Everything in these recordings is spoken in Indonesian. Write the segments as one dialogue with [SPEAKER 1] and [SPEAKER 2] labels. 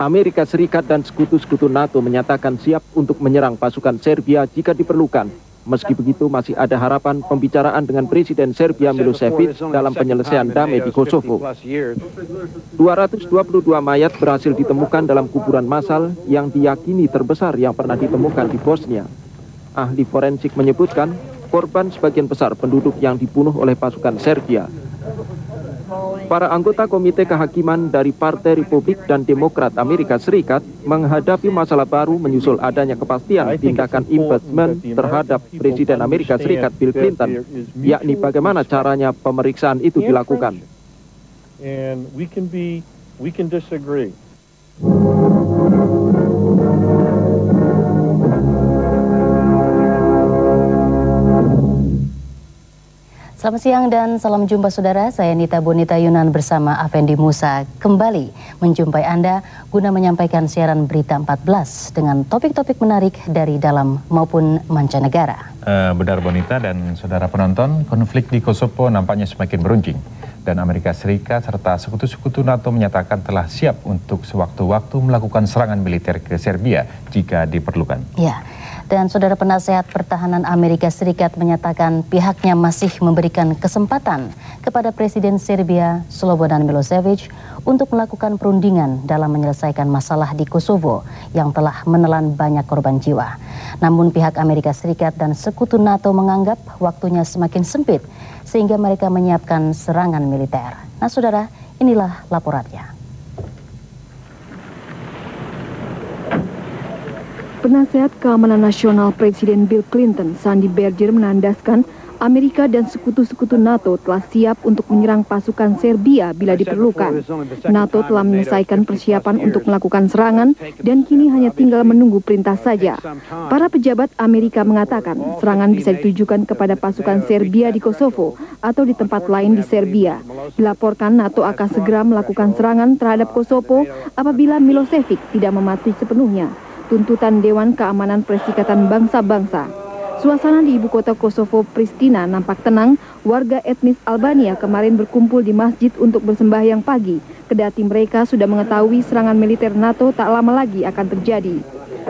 [SPEAKER 1] Amerika Serikat dan sekutu-sekutu NATO menyatakan siap untuk menyerang pasukan Serbia jika diperlukan. Meski begitu, masih ada harapan pembicaraan dengan Presiden Serbia Milosevic dalam penyelesaian damai di Kosovo. 222 mayat berhasil ditemukan dalam kuburan massal yang diyakini terbesar yang pernah ditemukan di Bosnia. Ahli forensik menyebutkan korban sebagian besar penduduk yang dibunuh oleh pasukan Serbia. Para anggota Komite Kehakiman dari Partai Republik dan Demokrat Amerika Serikat menghadapi masalah baru menyusul adanya kepastian tindakan impeachment terhadap Presiden Amerika Serikat Bill Clinton, yakni bagaimana caranya pemeriksaan itu dilakukan.
[SPEAKER 2] Selamat siang dan salam jumpa saudara, saya Nita Bonita Yunan bersama Afendi Musa kembali menjumpai Anda guna menyampaikan siaran berita 14 dengan topik-topik menarik dari dalam maupun mancanegara.
[SPEAKER 3] Benar Bonita dan saudara penonton, konflik di Kosovo nampaknya semakin beruncing dan Amerika Serikat serta sekutu-sekutu NATO menyatakan telah siap untuk sewaktu-waktu melakukan serangan militer ke Serbia jika diperlukan.
[SPEAKER 2] Ya. Dan saudara penasehat pertahanan Amerika Serikat menyatakan pihaknya masih memberikan kesempatan kepada Presiden Serbia Slobodan Milosevic untuk melakukan perundingan dalam menyelesaikan masalah di Kosovo yang telah menelan banyak korban jiwa. Namun pihak Amerika Serikat dan sekutu NATO menganggap waktunya semakin sempit sehingga mereka menyiapkan serangan militer. Nah saudara, inilah laporannya.
[SPEAKER 4] Penasehat Keamanan Nasional Presiden Bill Clinton, Sandy Berger, menandaskan Amerika dan sekutu-sekutu NATO telah siap untuk menyerang pasukan Serbia bila diperlukan. NATO telah menyelesaikan persiapan untuk melakukan serangan dan kini hanya tinggal menunggu perintah saja. Para pejabat Amerika mengatakan serangan bisa ditujukan kepada pasukan Serbia di Kosovo atau di tempat lain di Serbia. Dilaporkan NATO akan segera melakukan serangan terhadap Kosovo apabila Milosevic tidak mematuhi sepenuhnya tuntutan Dewan Keamanan Perserikatan Bangsa-Bangsa. Suasana di ibu kota Kosovo, Pristina, nampak tenang. Warga etnis Albania kemarin berkumpul di masjid untuk bersembahyang pagi. Kedati mereka sudah mengetahui serangan militer NATO tak lama lagi akan terjadi.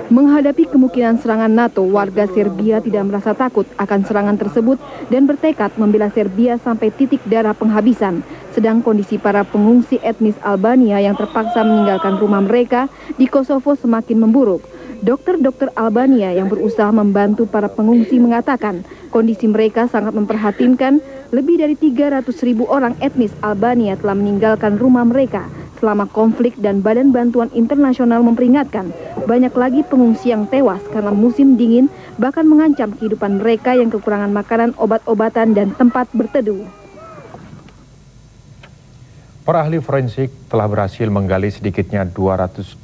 [SPEAKER 4] Menghadapi kemungkinan serangan NATO, warga Serbia tidak merasa takut akan serangan tersebut dan bertekad membela Serbia sampai titik darah penghabisan. Sedang kondisi para pengungsi etnis Albania yang terpaksa meninggalkan rumah mereka di Kosovo semakin memburuk. Dokter-dokter Albania yang berusaha membantu para pengungsi mengatakan kondisi mereka sangat memprihatinkan. Lebih dari 300.000 orang etnis Albania telah meninggalkan rumah mereka selama konflik dan Badan Bantuan Internasional memperingatkan banyak lagi pengungsi yang tewas karena musim dingin, bahkan mengancam kehidupan mereka yang kekurangan makanan, obat-obatan, dan tempat berteduh.
[SPEAKER 3] Para ahli forensik telah berhasil menggali sedikitnya 222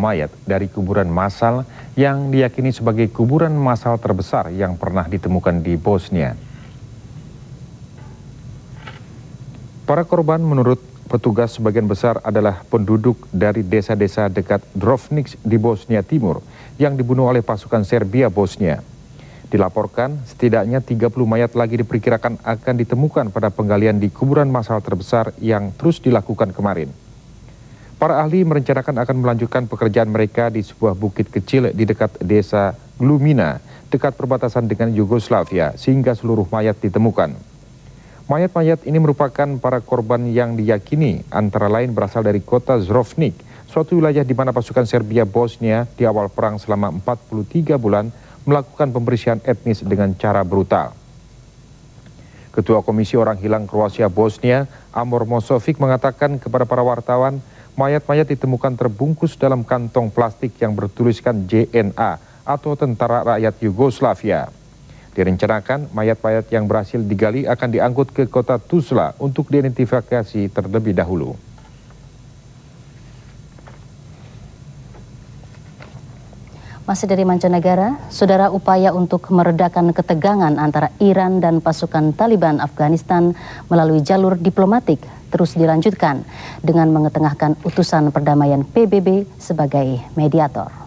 [SPEAKER 3] mayat dari kuburan massal yang diyakini sebagai kuburan massal terbesar yang pernah ditemukan di Bosnia. Para korban menurut petugas sebagian besar adalah penduduk dari desa-desa dekat Drovnik di Bosnia Timur yang dibunuh oleh pasukan Serbia Bosnia. Dilaporkan setidaknya 30 mayat lagi diperkirakan akan ditemukan pada penggalian di kuburan massal terbesar yang terus dilakukan kemarin. Para ahli merencanakan akan melanjutkan pekerjaan mereka di sebuah bukit kecil di dekat desa Glumina, dekat perbatasan dengan Yugoslavia, sehingga seluruh mayat ditemukan. Mayat-mayat ini merupakan para korban yang diyakini antara lain berasal dari kota Drovnik, suatu wilayah di mana pasukan Serbia Bosnia di awal perang selama 43 bulan melakukan pembersihan etnis dengan cara brutal. Ketua Komisi Orang Hilang Kroasia Bosnia, Amor Mosovic, mengatakan kepada para wartawan, mayat-mayat ditemukan terbungkus dalam kantong plastik yang bertuliskan JNA atau Tentara Rakyat Yugoslavia. Direncanakan mayat-mayat yang berhasil digali akan diangkut ke kota Tuzla untuk diidentifikasi terlebih dahulu.
[SPEAKER 2] Masih dari mancanegara, saudara, upaya untuk meredakan ketegangan antara Iran dan pasukan Taliban Afghanistan melalui jalur diplomatik terus dilanjutkan dengan mengetengahkan utusan perdamaian PBB sebagai mediator.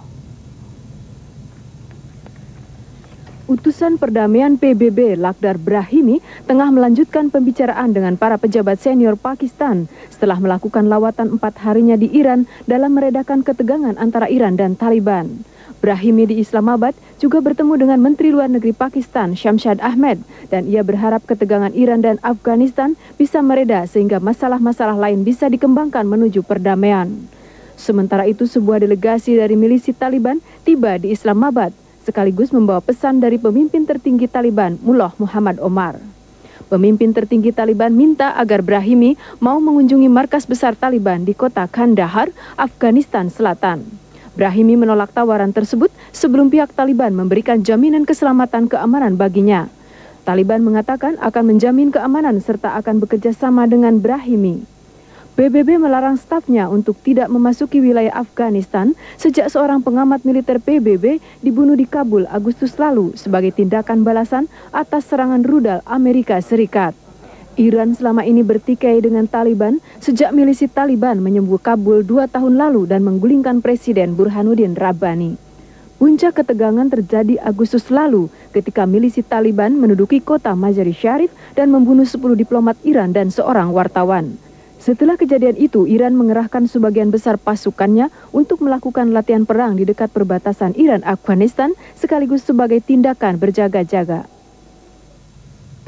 [SPEAKER 4] Utusan perdamaian PBB Lakhdar Brahimi tengah melanjutkan pembicaraan dengan para pejabat senior Pakistan setelah melakukan lawatan 4 harinya di Iran dalam meredakan ketegangan antara Iran dan Taliban. Brahimi di Islamabad juga bertemu dengan Menteri Luar Negeri Pakistan Shamshad Ahmed dan ia berharap ketegangan Iran dan Afghanistan bisa mereda sehingga masalah-masalah lain bisa dikembangkan menuju perdamaian. Sementara itu sebuah delegasi dari milisi Taliban tiba di Islamabad sekaligus membawa pesan dari pemimpin tertinggi Taliban, Mullah Muhammad Omar. Pemimpin tertinggi Taliban minta agar Brahimi mau mengunjungi markas besar Taliban di kota Kandahar, Afghanistan Selatan. Brahimi menolak tawaran tersebut sebelum pihak Taliban memberikan jaminan keselamatan keamanan baginya. Taliban mengatakan akan menjamin keamanan serta akan bekerja sama dengan Brahimi. PBB melarang stafnya untuk tidak memasuki wilayah Afghanistan sejak seorang pengamat militer PBB dibunuh di Kabul Agustus lalu sebagai tindakan balasan atas serangan rudal Amerika Serikat. Iran selama ini bertikai dengan Taliban sejak milisi Taliban menyerbu Kabul 2 tahun lalu dan menggulingkan Presiden Burhanuddin Rabbani. Puncak ketegangan terjadi Agustus lalu ketika milisi Taliban menduduki kota Mazar-i-Sharif dan membunuh 10 diplomat Iran dan seorang wartawan. Setelah kejadian itu, Iran mengerahkan sebagian besar pasukannya untuk melakukan latihan perang di dekat perbatasan Iran-Afghanistan sekaligus sebagai tindakan berjaga-jaga.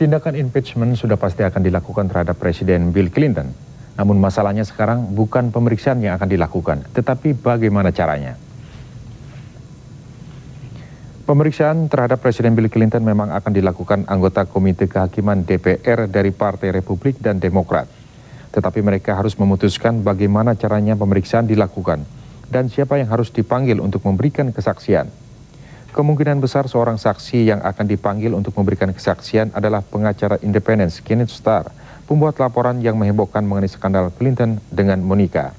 [SPEAKER 3] Tindakan impeachment sudah pasti akan dilakukan terhadap Presiden Bill Clinton. Namun masalahnya sekarang bukan pemeriksaan yang akan dilakukan, tetapi bagaimana caranya. Pemeriksaan terhadap Presiden Bill Clinton memang akan dilakukan anggota Komite Kehakiman DPR dari Partai Republik dan Demokrat. Tetapi mereka harus memutuskan bagaimana caranya pemeriksaan dilakukan dan siapa yang harus dipanggil untuk memberikan kesaksian. Kemungkinan besar seorang saksi yang akan dipanggil untuk memberikan kesaksian adalah pengacara independen Kenneth Starr, pembuat laporan yang menghebohkan mengenai skandal Clinton dengan Monica.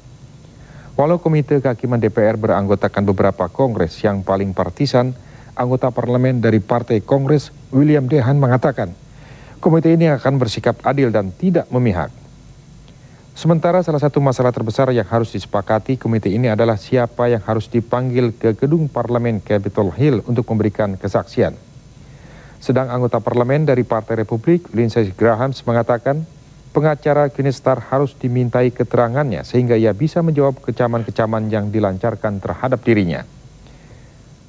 [SPEAKER 3] Walau Komite Kehakiman DPR beranggotakan beberapa kongres yang paling partisan, anggota parlemen dari Partai Kongres William Dehan mengatakan, komite ini akan bersikap adil dan tidak memihak. Sementara salah satu masalah terbesar yang harus disepakati komite ini adalah siapa yang harus dipanggil ke gedung parlemen Capitol Hill untuk memberikan kesaksian. Sedang anggota parlemen dari Partai Republik, Lindsey Graham, mengatakan pengacara Kenneth Starr harus dimintai keterangannya sehingga ia bisa menjawab kecaman-kecaman yang dilancarkan terhadap dirinya.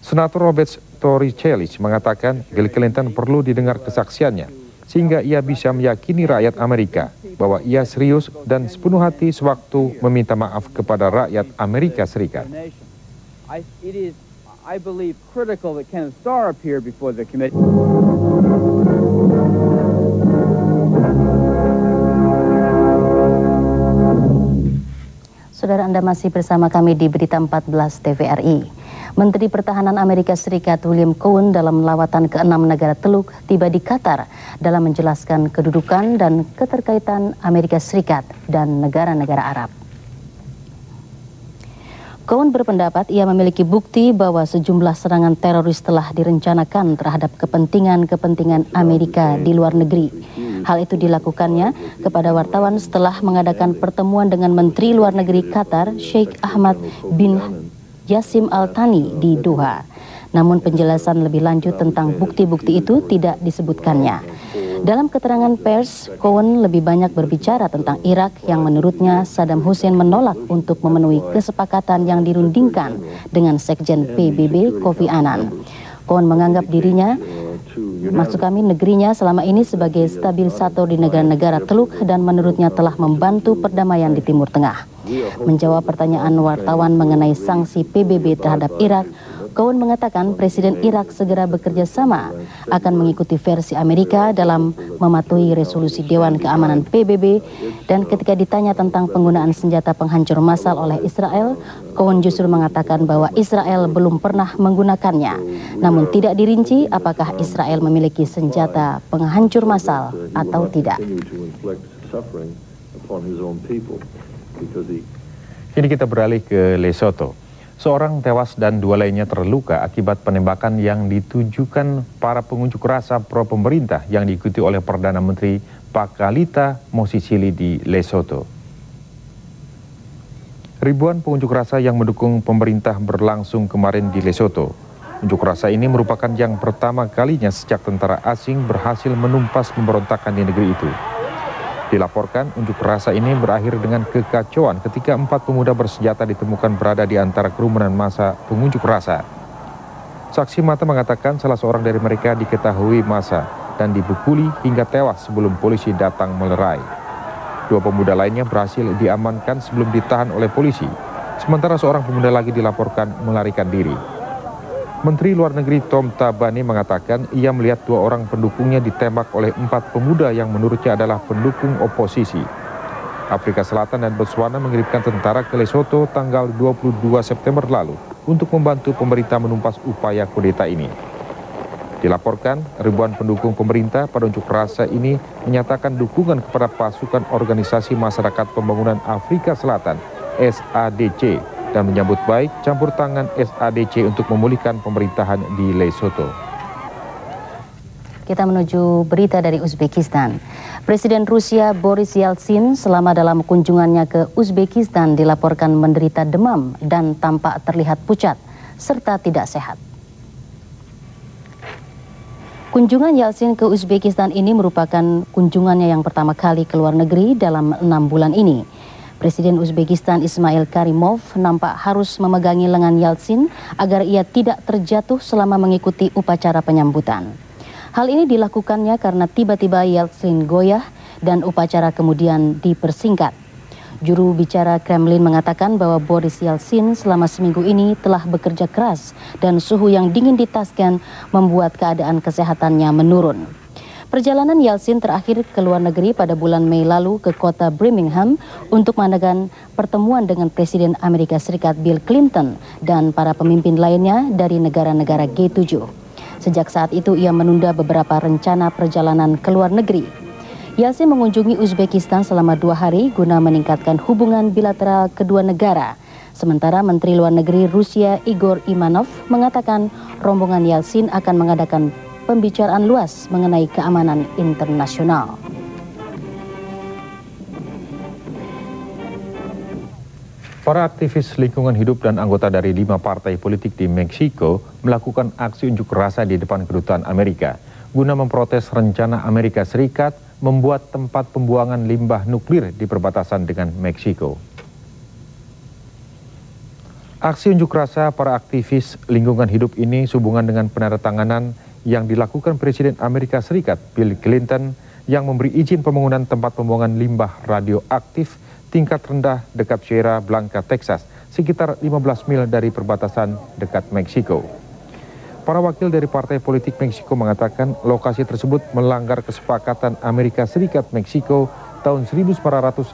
[SPEAKER 3] Senator Robert Torricelli mengatakan Bill Clinton perlu didengar kesaksiannya sehingga ia bisa meyakini rakyat Amerika bahwa ia serius dan sepenuh hati sewaktu meminta maaf kepada rakyat Amerika Serikat.
[SPEAKER 2] Saudara, Anda masih bersama kami di Berita 14 TVRI. Menteri Pertahanan Amerika Serikat William Cohen dalam lawatan ke-6 negara Teluk tiba di Qatar dalam menjelaskan kedudukan dan keterkaitan Amerika Serikat dan negara-negara Arab. Cohen berpendapat ia memiliki bukti bahwa sejumlah serangan teroris telah direncanakan terhadap kepentingan-kepentingan Amerika di luar negeri. Hal itu dilakukannya kepada wartawan setelah mengadakan pertemuan dengan Menteri Luar Negeri Qatar, Sheikh Ahmad bin Jassim Al Thani di Doha. Namun penjelasan lebih lanjut tentang bukti-bukti itu tidak disebutkannya. Dalam keterangan pers, Cohen lebih banyak berbicara tentang Irak yang menurutnya Saddam Hussein menolak untuk memenuhi kesepakatan yang dirundingkan dengan Sekjen PBB Kofi Annan. Cohen menganggap dirinya, negerinya selama ini sebagai stabilisator di negara-negara Teluk dan menurutnya telah membantu perdamaian di Timur Tengah. Menjawab pertanyaan wartawan mengenai sanksi PBB terhadap Irak, Cohen mengatakan Presiden Irak segera bekerja sama akan mengikuti versi Amerika dalam mematuhi resolusi Dewan Keamanan PBB, dan ketika ditanya tentang penggunaan senjata penghancur massal oleh Israel, Cohen justru mengatakan bahwa Israel belum pernah menggunakannya. Namun tidak dirinci apakah Israel memiliki senjata penghancur massal atau tidak.
[SPEAKER 3] Kini kita beralih ke Lesotho. Seorang tewas dan 2 lainnya terluka akibat penembakan yang ditujukan para pengunjuk rasa pro pemerintah yang diikuti oleh Perdana Menteri Pakalita Mosisili di Lesotho. Ribuan pengunjuk rasa yang mendukung pemerintah berlangsung kemarin di Lesotho. Unjuk rasa ini merupakan yang pertama kalinya sejak tentara asing berhasil menumpas pemberontakan di negeri itu. Dilaporkan unjuk rasa ini berakhir dengan kekacauan ketika 4 pemuda bersenjata ditemukan berada di antara kerumunan massa pengunjuk rasa. Saksi mata mengatakan salah seorang dari mereka diketahui massa dan dibekuli hingga tewas sebelum polisi datang melerai. 2 pemuda lainnya berhasil diamankan sebelum ditahan oleh polisi, sementara seorang pemuda lagi dilaporkan melarikan diri. Menteri Luar Negeri Tom Tabani mengatakan ia melihat 2 orang pendukungnya ditembak oleh 4 pemuda yang menurutnya adalah pendukung oposisi. Afrika Selatan dan Botswana mengirimkan tentara ke Lesotho tanggal 22 September lalu untuk membantu pemerintah menumpas upaya kudeta ini. Dilaporkan, ribuan pendukung pemerintah pada unjuk rasa ini menyatakan dukungan kepada pasukan Organisasi Masyarakat Pembangunan Afrika Selatan, SADC, dan menyambut baik campur tangan SADC untuk memulihkan pemerintahan di Lesotho.
[SPEAKER 2] Kita menuju berita dari Uzbekistan. Presiden Rusia Boris Yeltsin selama dalam kunjungannya ke Uzbekistan dilaporkan menderita demam dan tampak terlihat pucat serta tidak sehat. Kunjungan Yeltsin ke Uzbekistan ini merupakan kunjungannya yang pertama kali ke luar negeri dalam 6 bulan ini. Presiden Uzbekistan Ismail Karimov nampak harus memegangi lengan Yeltsin agar ia tidak terjatuh selama mengikuti upacara penyambutan. Hal ini dilakukannya karena tiba-tiba Yeltsin goyah dan upacara kemudian dipersingkat. Juru bicara Kremlin mengatakan bahwa Boris Yeltsin selama seminggu ini telah bekerja keras dan suhu yang dingin di Tashkent membuat keadaan kesehatannya menurun. Perjalanan Yeltsin terakhir ke luar negeri pada bulan Mei lalu ke kota Birmingham untuk mengadakan pertemuan dengan Presiden Amerika Serikat Bill Clinton dan para pemimpin lainnya dari negara-negara G7. Sejak saat itu ia menunda beberapa rencana perjalanan ke luar negeri. Yeltsin mengunjungi Uzbekistan selama 2 hari guna meningkatkan hubungan bilateral kedua negara. Sementara Menteri Luar Negeri Rusia Igor Ivanov mengatakan rombongan Yeltsin akan mengadakan pembicaraan luas mengenai keamanan internasional.
[SPEAKER 3] Para aktivis lingkungan hidup dan anggota dari 5 partai politik di Meksiko melakukan aksi unjuk rasa di depan kedutaan Amerika guna memprotes rencana Amerika Serikat membuat tempat pembuangan limbah nuklir di perbatasan dengan Meksiko. Aksi unjuk rasa para aktivis lingkungan hidup ini sehubungan dengan penandatanganan yang dilakukan Presiden Amerika Serikat Bill Clinton yang memberi izin pembangunan tempat pembuangan limbah radioaktif tingkat rendah dekat Sierra Blanca, Texas, sekitar 15 mil dari perbatasan dekat Meksiko. Para wakil dari partai politik Meksiko mengatakan lokasi tersebut melanggar kesepakatan Amerika Serikat Meksiko tahun 1983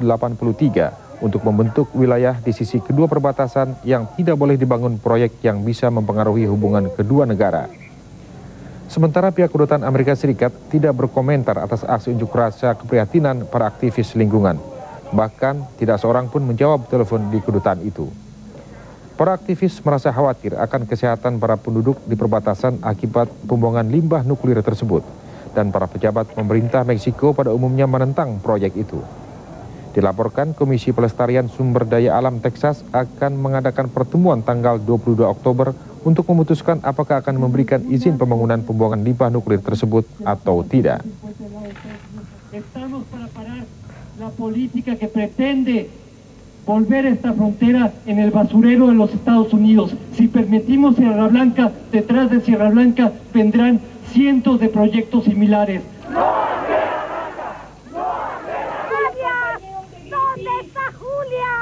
[SPEAKER 3] untuk membentuk wilayah di sisi kedua perbatasan yang tidak boleh dibangun proyek yang bisa mempengaruhi hubungan kedua negara. Sementara pihak kedutaan Amerika Serikat tidak berkomentar atas aksi unjuk rasa keprihatinan para aktivis lingkungan. Bahkan tidak seorang pun menjawab telepon di kedutaan itu. Para aktivis merasa khawatir akan kesehatan para penduduk di perbatasan akibat pembuangan limbah nuklir tersebut. Dan para pejabat pemerintah Meksiko pada umumnya menentang proyek itu. Dilaporkan Komisi Pelestarian Sumber Daya Alam Texas akan mengadakan pertemuan tanggal 22 Oktober untuk memutuskan apakah akan memberikan izin pembangunan pembuangan limbah nuklir tersebut atau tidak.
[SPEAKER 5] Estamos para parar la política que pretende volver esta frontera en el basurero de los Estados Unidos. Si permitimos Sierra Blanca, detrás de Sierra Blanca vendrán cientos de proyectos similares.
[SPEAKER 6] ¿Dónde está Julia?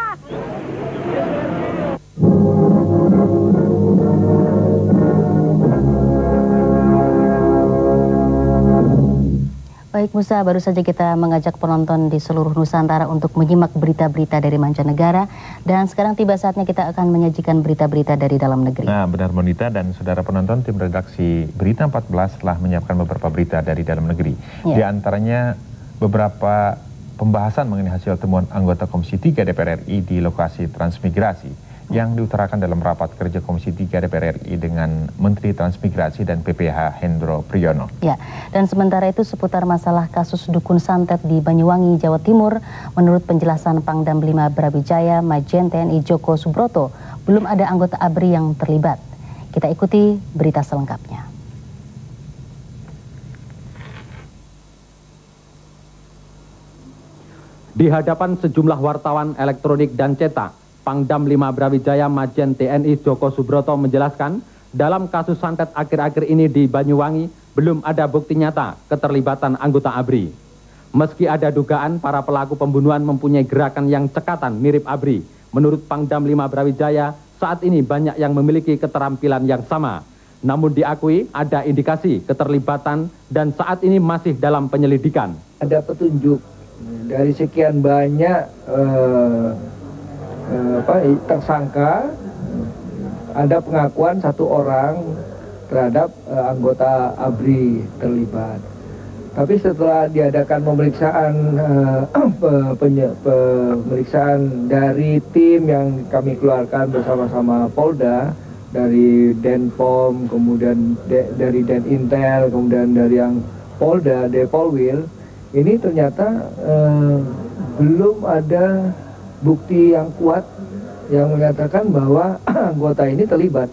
[SPEAKER 2] Baik Musa, baru saja kita mengajak penonton di seluruh Nusantara untuk menyimak berita-berita dari mancanegara. Dan sekarang tiba saatnya kita akan menyajikan berita-berita dari dalam negeri.
[SPEAKER 3] Nah, benar Monita dan saudara penonton, tim redaksi Berita 14 telah menyiapkan beberapa berita dari dalam negeri.
[SPEAKER 2] Ya.
[SPEAKER 3] Di antaranya beberapa pembahasan mengenai hasil temuan anggota Komisi 3 DPR RI di lokasi transmigrasi yang diutarakan dalam rapat kerja Komisi 3 DPR RI dengan Menteri Transmigrasi dan PPH Hendro Priyono.
[SPEAKER 2] Ya, dan sementara itu seputar masalah kasus dukun santet di Banyuwangi, Jawa Timur, menurut penjelasan Pangdam 5 Brawijaya Majen TNI Joko Subroto, belum ada anggota ABRI yang terlibat. Kita ikuti berita selengkapnya.
[SPEAKER 7] Di hadapan sejumlah wartawan elektronik dan cetak, Pangdam 5 Brawijaya Majen TNI Joko Subroto menjelaskan, dalam kasus santet akhir-akhir ini di Banyuwangi, belum ada bukti nyata keterlibatan anggota ABRI. Meski ada dugaan para pelaku pembunuhan mempunyai gerakan yang cekatan mirip ABRI, menurut Pangdam 5 Brawijaya, saat ini banyak yang memiliki keterampilan yang sama. Namun diakui ada indikasi keterlibatan dan saat ini masih dalam penyelidikan.
[SPEAKER 8] Ada petunjuk dari sekian banyak tersangka, ada pengakuan satu orang terhadap anggota ABRI terlibat. Tapi setelah diadakan pemeriksaan dari tim yang kami keluarkan bersama-sama Polda, dari Denpom, kemudian dari Denintel, kemudian dari yang Polda, Depolwil, ini ternyata belum ada bukti yang kuat yang menyatakan bahwa anggota ini terlibat.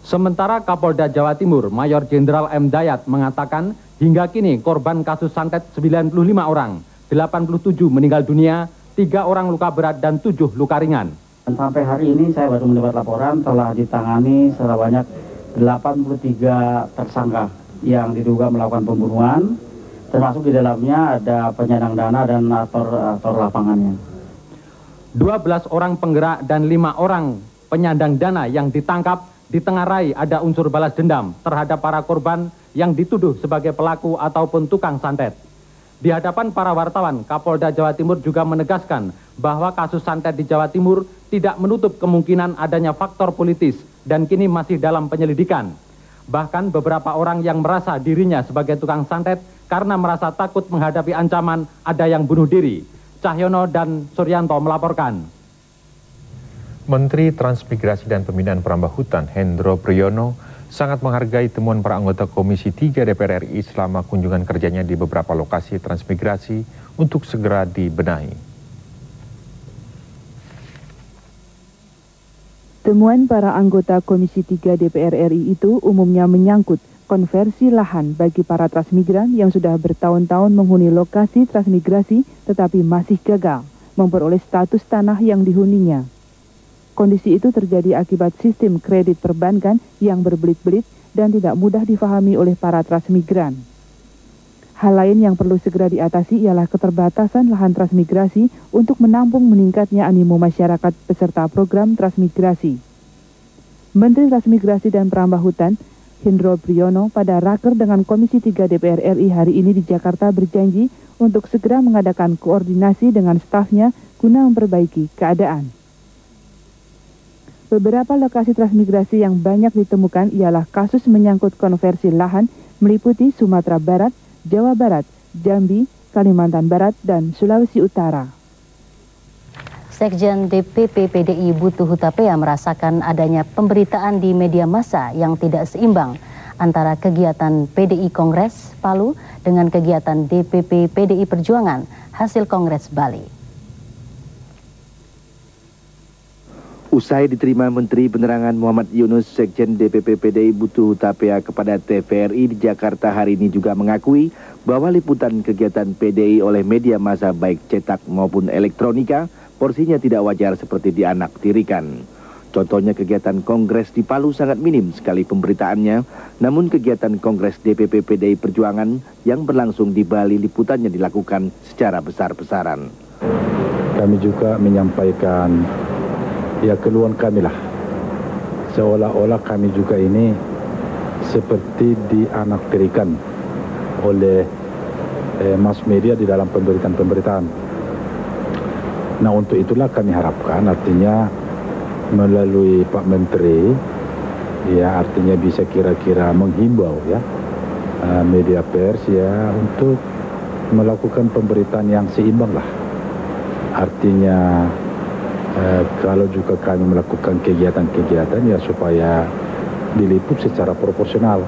[SPEAKER 7] Sementara Kapolda Jawa Timur, Mayor Jenderal M. Dayat mengatakan, hingga kini korban kasus santet 95 orang, 87 meninggal dunia, 3 orang luka berat dan 7 luka ringan.
[SPEAKER 9] Dan sampai hari ini saya baru mendapat laporan telah ditangani sebanyak 83 tersangka yang diduga melakukan pembunuhan, termasuk di dalamnya ada penyandang dana dan aktor lapangannya.
[SPEAKER 7] 12 orang penggerak dan 5 orang penyandang dana yang ditangkap ditengarai ada unsur balas dendam terhadap para korban yang dituduh sebagai pelaku ataupun tukang santet. Di hadapan para wartawan, Kapolda Jawa Timur juga menegaskan bahwa kasus santet di Jawa Timur tidak menutup kemungkinan adanya faktor politis dan kini masih dalam penyelidikan. Bahkan beberapa orang yang merasa dirinya sebagai tukang santet karena merasa takut menghadapi ancaman ada yang bunuh diri. Cahyono dan Suryanto melaporkan.
[SPEAKER 3] Menteri Transmigrasi dan Pemindahan Perambah Hutan Hendro Priyono sangat menghargai temuan para anggota Komisi 3 DPR RI selama kunjungan kerjanya di beberapa lokasi transmigrasi untuk segera dibenahi.
[SPEAKER 10] Temuan para anggota Komisi 3 DPR RI itu umumnya menyangkut konversi lahan bagi para transmigran yang sudah bertahun-tahun menghuni lokasi transmigrasi tetapi masih gagal memperoleh status tanah yang dihuninya. Kondisi itu terjadi akibat sistem kredit perbankan yang berbelit-belit dan tidak mudah difahami oleh para transmigran. Hal lain yang perlu segera diatasi ialah keterbatasan lahan transmigrasi untuk menampung meningkatnya animo masyarakat peserta program transmigrasi. Menteri Transmigrasi dan Perambah Hutan Hendro Priyono pada raker dengan Komisi 3 DPR RI hari ini di Jakarta berjanji untuk segera mengadakan koordinasi dengan stafnya guna memperbaiki keadaan. Beberapa lokasi transmigrasi yang banyak ditemukan ialah kasus menyangkut konversi lahan meliputi Sumatera Barat, Jawa Barat, Jambi, Kalimantan Barat, dan Sulawesi Utara.
[SPEAKER 2] Sekjen DPP PDI Butuh Hutapea merasakan adanya pemberitaan di media massa yang tidak seimbang antara kegiatan PDI Kongres Palu dengan kegiatan DPP PDI Perjuangan hasil Kongres Bali.
[SPEAKER 11] Usai diterima Menteri Penerangan Muhammad Yunus, Sekjen DPP PDI Butuh Hutapea kepada TVRI di Jakarta hari ini juga mengakui bahwa liputan kegiatan PDI oleh media massa baik cetak maupun elektronika porsinya tidak wajar seperti dianaktirikan. Contohnya kegiatan Kongres di Palu sangat minim sekali pemberitaannya, namun kegiatan Kongres DPP PDI Perjuangan yang berlangsung di Bali liputannya dilakukan secara besar-besaran.
[SPEAKER 12] Kami juga menyampaikan keluhan kami lah, seolah-olah kami juga ini seperti dianaktirikan oleh mass media di dalam pemberitaan. Nah, untuk itulah kami harapkan artinya melalui Pak Menteri artinya bisa kira-kira menghimbau media pers untuk melakukan pemberitaan yang seimbang lah. Artinya kalau juga kami melakukan kegiatan-kegiatan supaya diliput secara proporsional.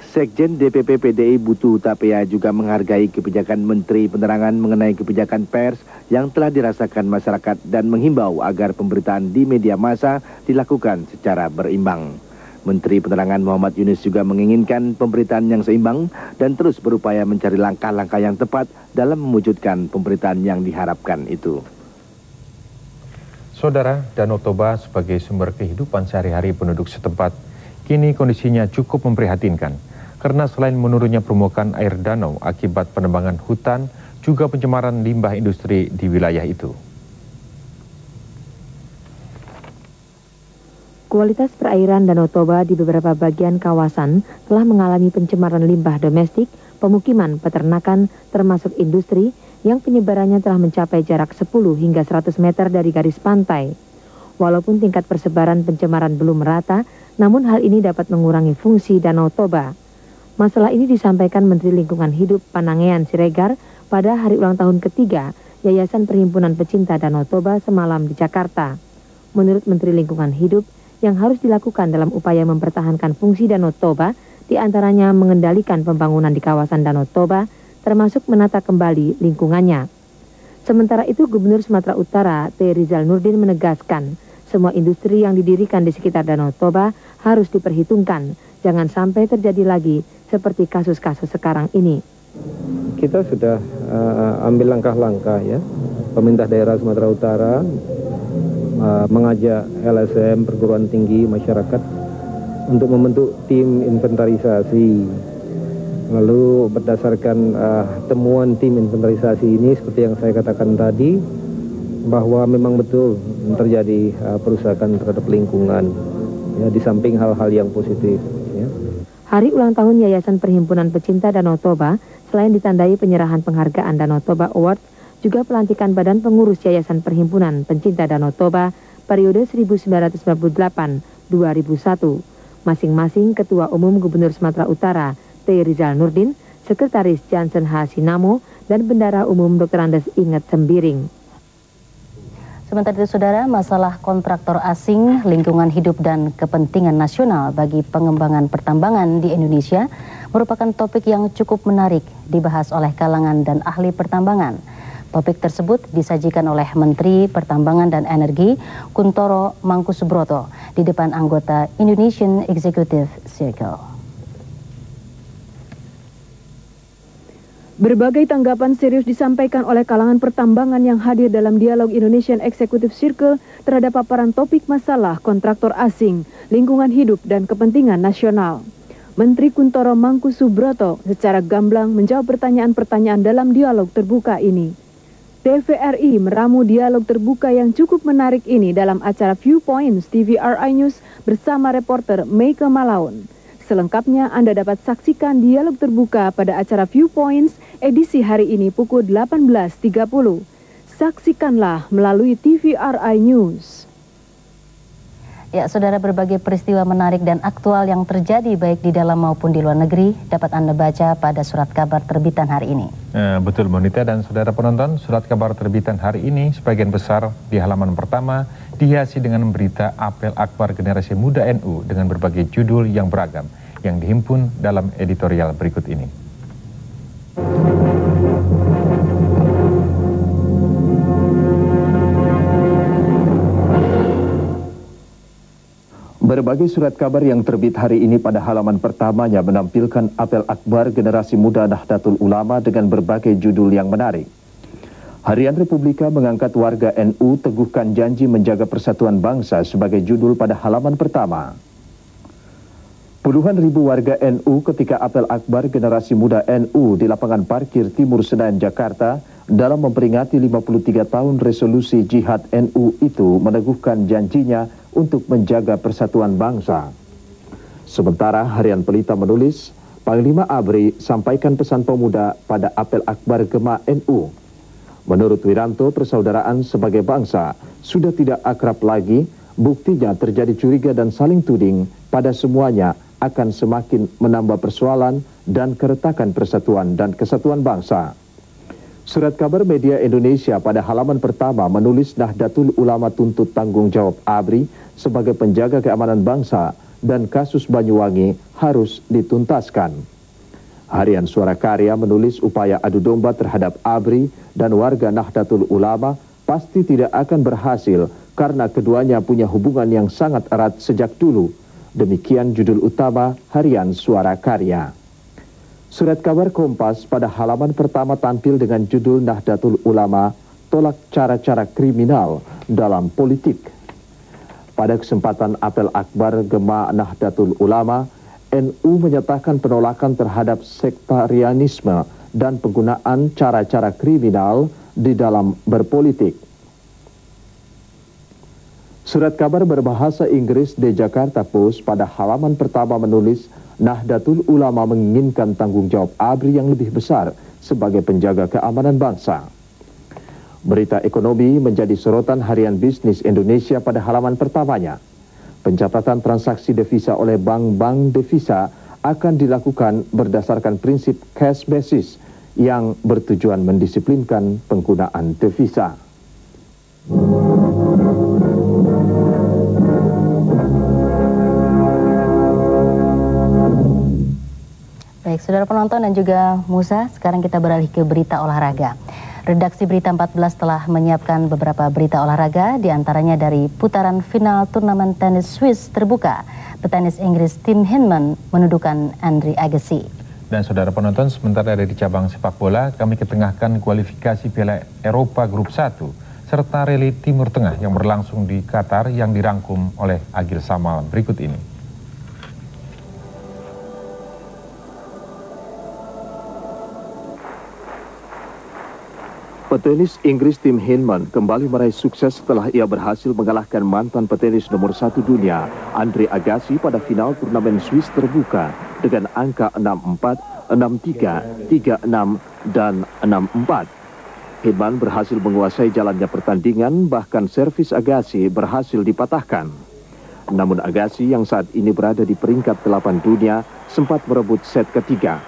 [SPEAKER 11] Sekjen DPP PDI Butuh Hutapea juga menghargai kebijakan Menteri Penerangan mengenai kebijakan pers yang telah dirasakan masyarakat dan menghimbau agar pemberitaan di media massa dilakukan secara berimbang. Menteri Penerangan Muhammad Yunus juga menginginkan pemerintahan yang seimbang dan terus berupaya mencari langkah-langkah yang tepat dalam mewujudkan pemerintahan yang diharapkan itu.
[SPEAKER 3] Saudara, Danau Toba sebagai sumber kehidupan sehari-hari penduduk setempat, kini kondisinya cukup memprihatinkan. Karena selain menurunnya permukaan air danau akibat penebangan hutan, juga pencemaran limbah industri di wilayah itu.
[SPEAKER 13] Kualitas perairan Danau Toba di beberapa bagian kawasan telah mengalami pencemaran limbah domestik, pemukiman, peternakan, termasuk industri yang penyebarannya telah mencapai jarak 10 hingga 100 meter dari garis pantai. Walaupun tingkat persebaran pencemaran belum merata, namun hal ini dapat mengurangi fungsi Danau Toba. Masalah ini disampaikan Menteri Lingkungan Hidup Panangean Siregar pada hari ulang tahun ketiga Yayasan Perhimpunan Pecinta Danau Toba semalam di Jakarta. Menurut Menteri Lingkungan Hidup, yang harus dilakukan dalam upaya mempertahankan fungsi Danau Toba, diantaranya mengendalikan pembangunan di kawasan Danau Toba, termasuk menata kembali lingkungannya. Sementara itu, Gubernur Sumatera Utara, T. Rizal Nurdin menegaskan, semua industri yang didirikan di sekitar Danau Toba harus diperhitungkan, jangan sampai terjadi lagi seperti kasus-kasus sekarang ini.
[SPEAKER 14] Kita sudah ambil langkah-langkah ya, pemerintah daerah Sumatera Utara, mengajak LSM, perguruan tinggi, masyarakat untuk membentuk tim inventarisasi. Lalu berdasarkan temuan tim inventarisasi ini, seperti yang saya katakan tadi, bahwa memang betul terjadi perusakan terhadap lingkungan, ya, di samping hal-hal yang positif. Ya.
[SPEAKER 13] Hari ulang tahun Yayasan Perhimpunan Pecinta Danau Toba, selain ditandai penyerahan penghargaan Danau Toba Award, juga pelantikan Badan Pengurus Yayasan Perhimpunan Pencinta Danau Toba periode 1998-2001. Masing-masing Ketua Umum Gubernur Sumatera Utara, T. Rizal Nurdin, Sekretaris Jansen H. Sinamo, dan Bendara Umum Dr. Andes Inget Sembiring.
[SPEAKER 2] Sementara itu, saudara, masalah kontraktor asing, lingkungan hidup dan kepentingan nasional bagi pengembangan pertambangan di Indonesia merupakan topik yang cukup menarik dibahas oleh kalangan dan ahli pertambangan. Topik tersebut disajikan oleh Menteri Pertambangan dan Energi Kuntoro Mangkusubroto di depan anggota Indonesian Executive Circle.
[SPEAKER 4] Berbagai tanggapan serius disampaikan oleh kalangan pertambangan yang hadir dalam dialog Indonesian Executive Circle terhadap paparan topik masalah kontraktor asing, lingkungan hidup dan kepentingan nasional. Menteri Kuntoro Mangkusubroto secara gamblang menjawab pertanyaan-pertanyaan dalam dialog terbuka ini. TVRI meramu dialog terbuka yang cukup menarik ini dalam acara Viewpoints TVRI News bersama reporter Meike Malaun. Selengkapnya Anda dapat saksikan dialog terbuka pada acara Viewpoints edisi hari ini pukul 18.30. Saksikanlah melalui TVRI News.
[SPEAKER 2] Ya, saudara, berbagai peristiwa menarik dan aktual yang terjadi baik di dalam maupun di luar negeri dapat Anda baca pada surat kabar terbitan hari ini.
[SPEAKER 3] Betul, Monita dan saudara penonton, surat kabar terbitan hari ini sebagian besar di halaman pertama dihiasi dengan berita apel akbar generasi muda NU dengan berbagai judul yang beragam yang dihimpun dalam editorial berikut ini.
[SPEAKER 15] Berbagai surat kabar yang terbit hari ini pada halaman pertamanya menampilkan apel akbar generasi muda Nahdlatul Ulama dengan berbagai judul yang menarik. Harian Republika mengangkat warga NU teguhkan janji menjaga persatuan bangsa sebagai judul pada halaman pertama. Puluhan ribu warga NU ketika apel akbar generasi muda NU di lapangan parkir Timur Senayan, Jakarta dalam memperingati 53 tahun resolusi jihad NU itu meneguhkan janjinya untuk menjaga persatuan bangsa. Sementara Harian Pelita menulis, Panglima ABRI sampaikan pesan pemuda pada apel akbar Gema NU. Menurut Wiranto, persaudaraan sebagai bangsa sudah tidak akrab lagi, buktinya terjadi curiga dan saling tuding pada semuanya akan semakin menambah persoalan dan keretakan persatuan dan kesatuan bangsa. Surat kabar media Indonesia pada halaman pertama menulis Nahdlatul Ulama tuntut tanggung jawab ABRI sebagai penjaga keamanan bangsa dan kasus Banyuwangi harus dituntaskan. Harian Suara Karya menulis upaya adu domba terhadap ABRI dan warga Nahdlatul Ulama pasti tidak akan berhasil karena keduanya punya hubungan yang sangat erat sejak dulu. Demikian judul utama harian Suara Karya. Surat kabar Kompas pada halaman pertama tampil dengan judul Nahdlatul Ulama tolak cara-cara kriminal dalam politik. Pada kesempatan apel akbar Gema Nahdlatul Ulama, NU menyatakan penolakan terhadap sektarianisme dan penggunaan cara-cara kriminal di dalam berpolitik. Surat kabar berbahasa Inggris The Jakarta Post pada halaman pertama menulis Nahdlatul Ulama menginginkan tanggung jawab ABRI yang lebih besar sebagai penjaga keamanan bangsa. Berita ekonomi menjadi sorotan harian bisnis Indonesia pada halaman pertamanya. Pencatatan transaksi devisa oleh bank-bank devisa akan dilakukan berdasarkan prinsip cash basis yang bertujuan mendisiplinkan penggunaan devisa.
[SPEAKER 2] Baik, saudara penonton dan juga Musa, sekarang kita beralih ke berita olahraga. Redaksi Berita 14 telah menyiapkan beberapa berita olahraga, diantaranya dari putaran final turnamen tenis Swiss terbuka. Petenis Inggris Tim Henman menuduhkan Andre Agassi.
[SPEAKER 3] Dan saudara penonton, sementara dari cabang sepak bola, kami ketengahkan kualifikasi Piala Eropa Grup 1, serta rally Timur Tengah yang berlangsung di Qatar yang dirangkum oleh Agil Samal berikut ini.
[SPEAKER 15] Petenis Inggris Tim Henman kembali meraih sukses setelah ia berhasil mengalahkan mantan petenis nomor 1 dunia Andre Agassi pada final turnamen Swiss terbuka dengan angka 6-4, 6-3, 3-6, dan 6-4. Henman berhasil menguasai jalannya pertandingan, bahkan servis Agassi berhasil dipatahkan. Namun Agassi yang saat ini berada di peringkat 8 dunia sempat merebut set ketiga.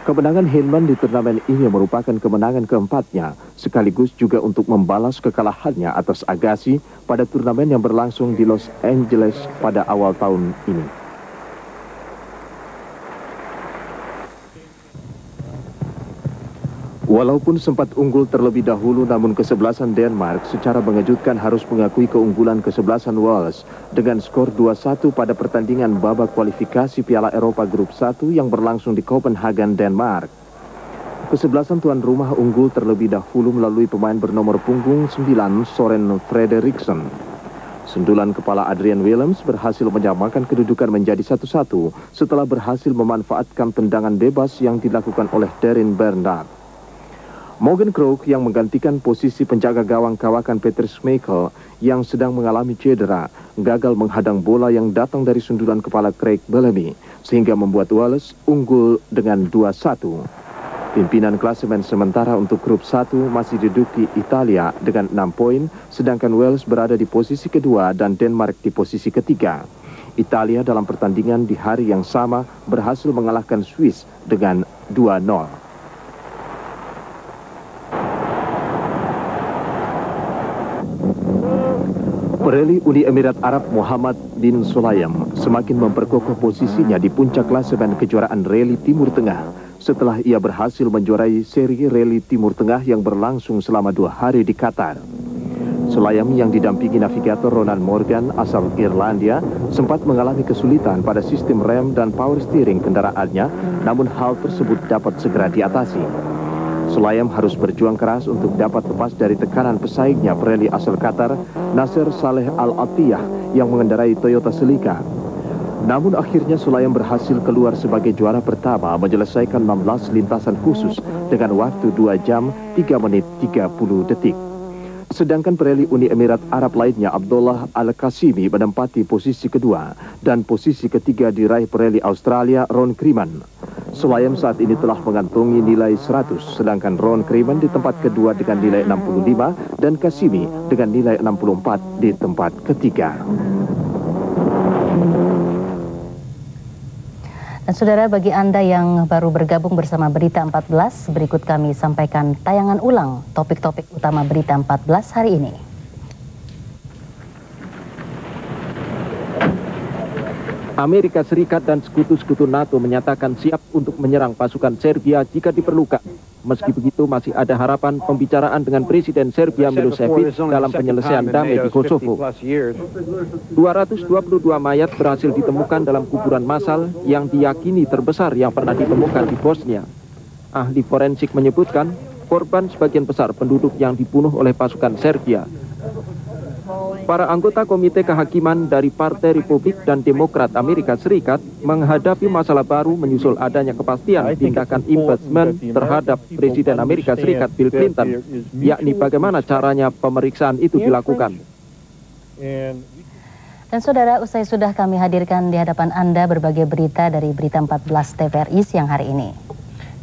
[SPEAKER 15] Kemenangan Henman di turnamen ini merupakan kemenangan keempatnya, sekaligus juga untuk membalas kekalahannya atas Agassi pada turnamen yang berlangsung di Los Angeles pada awal tahun ini. Walaupun sempat unggul terlebih dahulu, namun kesebelasan Denmark secara mengejutkan harus mengakui keunggulan kesebelasan Wales dengan skor 2-1 pada pertandingan babak kualifikasi Piala Eropa Grup 1 yang berlangsung di Copenhagen, Denmark. Kesebelasan tuan rumah unggul terlebih dahulu melalui pemain bernomor punggung 9 Soren Frederiksen. Sundulan kepala Adrian Willems berhasil menyamakan kedudukan menjadi 1-1 setelah berhasil memanfaatkan tendangan bebas yang dilakukan oleh Darren Bernard. Morgan Krog yang menggantikan posisi penjaga gawang kawakan Peter Schmeichel yang sedang mengalami cedera, gagal menghadang bola yang datang dari sundulan kepala Craig Bellamy, sehingga membuat Wales unggul dengan 2-1. Pimpinan klasemen sementara untuk grup 1 masih diduduki Italia dengan 6 poin, sedangkan Wales berada di posisi kedua dan Denmark di posisi ketiga. Italia dalam pertandingan di hari yang sama berhasil mengalahkan Swiss dengan 2-0. Rally Uni Emirat Arab Muhammad bin Sulayem semakin memperkokoh posisinya di puncak klasemen kejuaraan rally Timur Tengah setelah ia berhasil menjuarai seri rally Timur Tengah yang berlangsung selama 2 hari di Qatar. Sulayem yang didampingi navigator Ronan Morgan asal Irlandia sempat mengalami kesulitan pada sistem rem dan power steering kendaraannya, namun hal tersebut dapat segera diatasi. Sulayem harus berjuang keras untuk dapat lepas dari tekanan pesaingnya pereli asal Qatar, Nasser Saleh Al-Attiyah yang mengendarai Toyota Celica. Namun akhirnya Sulayem berhasil keluar sebagai juara pertama menyelesaikan 16 lintasan khusus dengan waktu 2 jam 3 menit 30 detik. Sedangkan pereli Uni Emirat Arab lainnya Abdullah Al-Qasimi menempati posisi kedua dan posisi ketiga diraih pereli Australia Ron Kreeman. Sulayem saat ini telah mengantongi nilai 100, sedangkan Ron Kreeman di tempat kedua dengan nilai 65 dan Qasimi dengan nilai 64 di tempat ketiga.
[SPEAKER 2] Dan saudara, bagi Anda yang baru bergabung bersama Berita 14, berikut kami sampaikan tayangan ulang topik-topik utama Berita 14 hari ini.
[SPEAKER 1] Amerika Serikat dan sekutu-sekutu NATO menyatakan siap untuk menyerang pasukan Serbia jika diperlukan. Meski begitu, masih ada harapan pembicaraan dengan Presiden Serbia Milosevic dalam penyelesaian damai di Kosovo. 222 mayat berhasil ditemukan dalam kuburan massal yang diyakini terbesar yang pernah ditemukan di Bosnia. Ahli forensik menyebutkan korban sebagian besar penduduk yang dibunuh oleh pasukan Serbia. Para anggota Komite Kehakiman dari Partai Republik dan Demokrat Amerika Serikat menghadapi masalah baru menyusul adanya kepastian tindakan impeachment terhadap Presiden Amerika Serikat Bill Clinton, yakni bagaimana caranya pemeriksaan itu dilakukan.
[SPEAKER 2] Dan saudara, usai sudah kami hadirkan di hadapan Anda berbagai berita dari Berita 14 TVRI siang hari ini.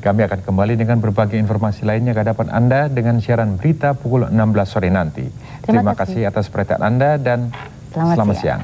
[SPEAKER 3] Kami akan kembali dengan berbagai informasi lainnya ke hadapan Anda dengan siaran berita pukul 16 sore nanti. Terima kasih atas perhatian Anda dan selamat siang.